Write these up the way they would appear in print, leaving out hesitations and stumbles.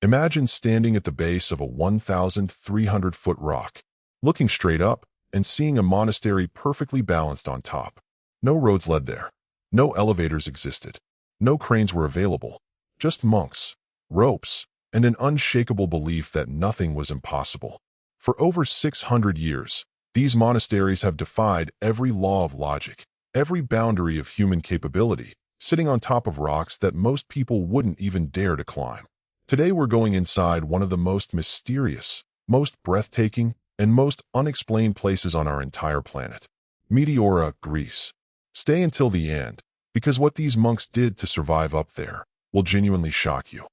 Imagine standing at the base of a 1,300-foot rock, looking straight up and seeing a monastery perfectly balanced on top. No roads led there. No elevators existed. No cranes were available. Just monks, ropes, and an unshakable belief that nothing was impossible. For over 600 years, these monasteries have defied every law of logic, every boundary of human capability, sitting on top of rocks that most people wouldn't even dare to climb. Today we're going inside one of the most mysterious, most breathtaking, and most unexplained places on our entire planet. Meteora, Greece. Stay until the end, because what these monks did to survive up there will genuinely shock you.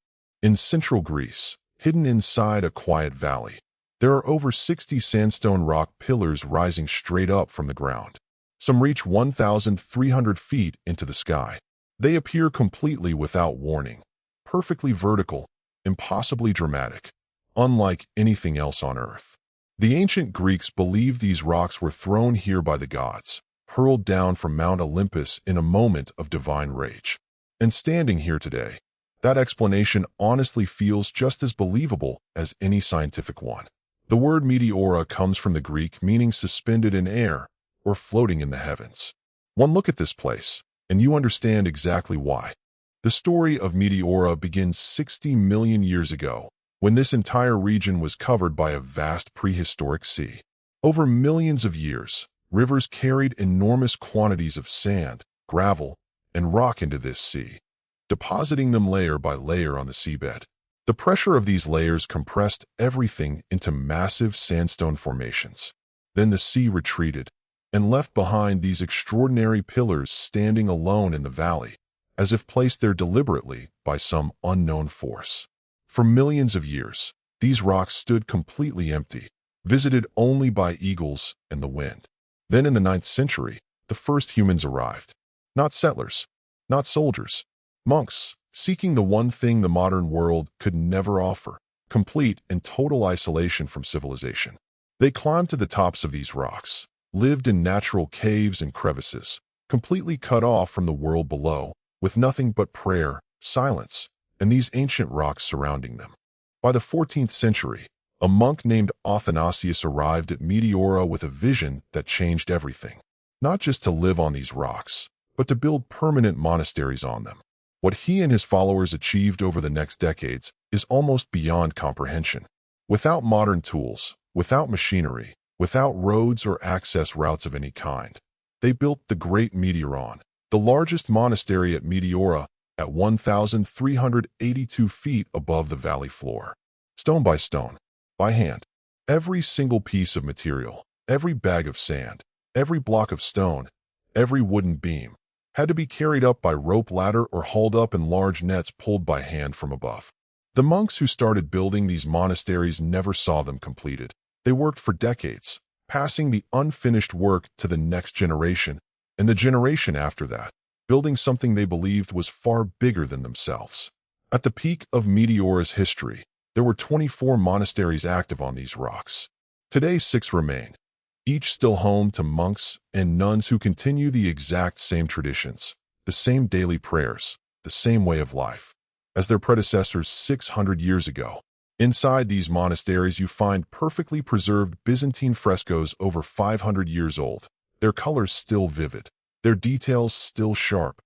In central Greece, hidden inside a quiet valley, there are over 60 sandstone rock pillars rising straight up from the ground. Some reach 1,300 feet into the sky. They appear completely without warning, perfectly vertical, impossibly dramatic, unlike anything else on Earth. The ancient Greeks believed these rocks were thrown here by the gods, hurled down from Mount Olympus in a moment of divine rage. And standing here today, that explanation honestly feels just as believable as any scientific one. The word meteora comes from the Greek meaning suspended in air or floating in the heavens. One look at this place, and you understand exactly why. The story of Meteora begins 60 million years ago, when this entire region was covered by a vast prehistoric sea. Over millions of years, rivers carried enormous quantities of sand, gravel, and rock into this sea, depositing them layer by layer on the seabed. The pressure of these layers compressed everything into massive sandstone formations. Then the sea retreated and left behind these extraordinary pillars standing alone in the valley, as if placed there deliberately by some unknown force. For millions of years, these rocks stood completely empty, visited only by eagles and the wind. Then in the 9th century, the first humans arrived. Not settlers, not soldiers, monks, seeking the one thing the modern world could never offer, complete and total isolation from civilization. They climbed to the tops of these rocks, lived in natural caves and crevices, completely cut off from the world below, with nothing but prayer, silence, and these ancient rocks surrounding them. By the 14th century, a monk named Athanasius arrived at Meteora with a vision that changed everything. Not just to live on these rocks, but to build permanent monasteries on them. What he and his followers achieved over the next decades is almost beyond comprehension. Without modern tools, without machinery, without roads or access routes of any kind, they built the Great Meteoron, the largest monastery at Meteora, at 1,382 feet above the valley floor. Stone by stone, by hand. Every single piece of material, every bag of sand, every block of stone, every wooden beam, had to be carried up by rope ladder or hauled up in large nets pulled by hand from above. The monks who started building these monasteries never saw them completed. They worked for decades, passing the unfinished work to the next generation and the generation after that, building something they believed was far bigger than themselves. At the peak of Meteora's history, there were 24 monasteries active on these rocks. Today, 6 remain, each still home to monks and nuns who continue the exact same traditions, the same daily prayers, the same way of life, as their predecessors 600 years ago. Inside these monasteries you find perfectly preserved Byzantine frescoes over 500 years old, their colors still vivid, their details still sharp,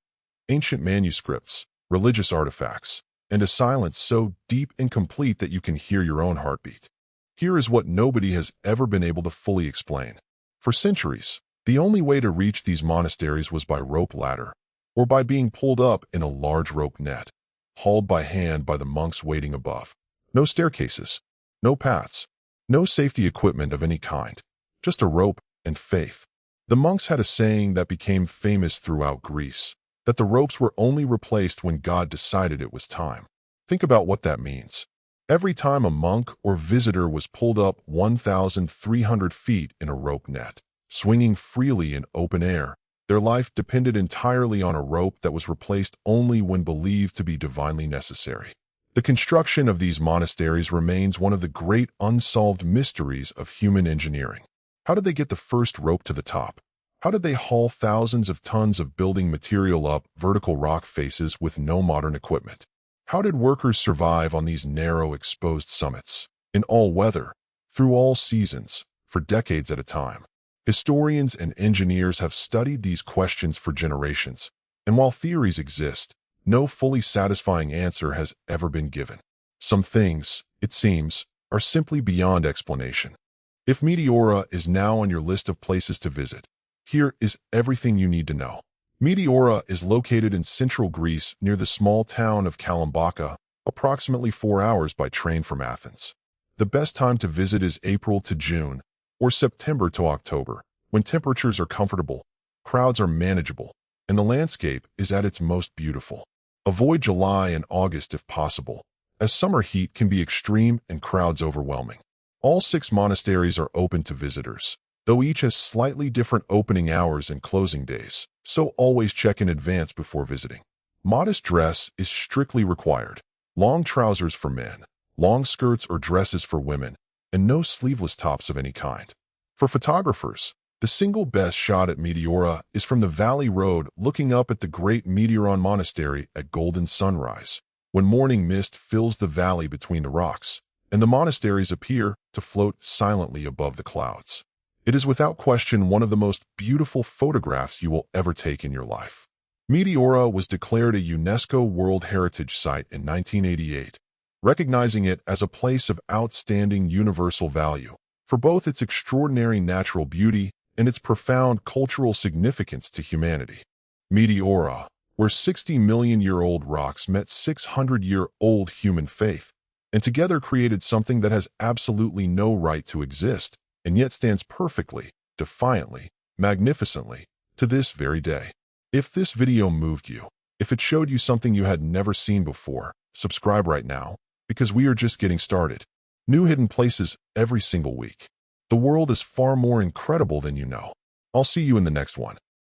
ancient manuscripts, religious artifacts, and a silence so deep and complete that you can hear your own heartbeat. Here is what nobody has ever been able to fully explain. For centuries, the only way to reach these monasteries was by rope ladder, or by being pulled up in a large rope net, hauled by hand by the monks waiting above. No staircases, no paths, no safety equipment of any kind, just a rope and faith. The monks had a saying that became famous throughout Greece, that the ropes were only replaced when God decided it was time. Think about what that means. Every time a monk or visitor was pulled up 1,300 feet in a rope net, swinging freely in open air, their life depended entirely on a rope that was replaced only when believed to be divinely necessary. The construction of these monasteries remains one of the great unsolved mysteries of human engineering. How did they get the first rope to the top? How did they haul thousands of tons of building material up vertical rock faces with no modern equipment? How did workers survive on these narrow, exposed summits? In all weather, through all seasons, for decades at a time. Historians and engineers have studied these questions for generations, and while theories exist, no fully satisfying answer has ever been given. Some things, it seems, are simply beyond explanation. If Meteora is now on your list of places to visit, here is everything you need to know. Meteora is located in central Greece near the small town of Kalambaka, approximately 4 hours by train from Athens. The best time to visit is April to June, or September to October, when temperatures are comfortable, crowds are manageable, and the landscape is at its most beautiful. Avoid July and August if possible, as summer heat can be extreme and crowds overwhelming. All 6 monasteries are open to visitors, though each has slightly different opening hours and closing days, so always check in advance before visiting. Modest dress is strictly required. Long trousers for men, long skirts or dresses for women, and no sleeveless tops of any kind. For photographers, the single best shot at Meteora is from the Valley Road looking up at the great Meteoron Monastery at golden sunrise, when morning mist fills the valley between the rocks, and the monasteries appear to float silently above the clouds. It is without question one of the most beautiful photographs you will ever take in your life. Meteora was declared a UNESCO World Heritage Site in 1988, recognizing it as a place of outstanding universal value for both its extraordinary natural beauty and its profound cultural significance to humanity. Meteora, where 60-million-year-old rocks met 600-year-old human faith, and together created something that has absolutely no right to exist, and yet stands perfectly, defiantly, magnificently, to this very day. If this video moved you, if it showed you something you had never seen before, subscribe right now, because we are just getting started. New hidden places every single week. The world is far more incredible than you know. I'll see you in the next one.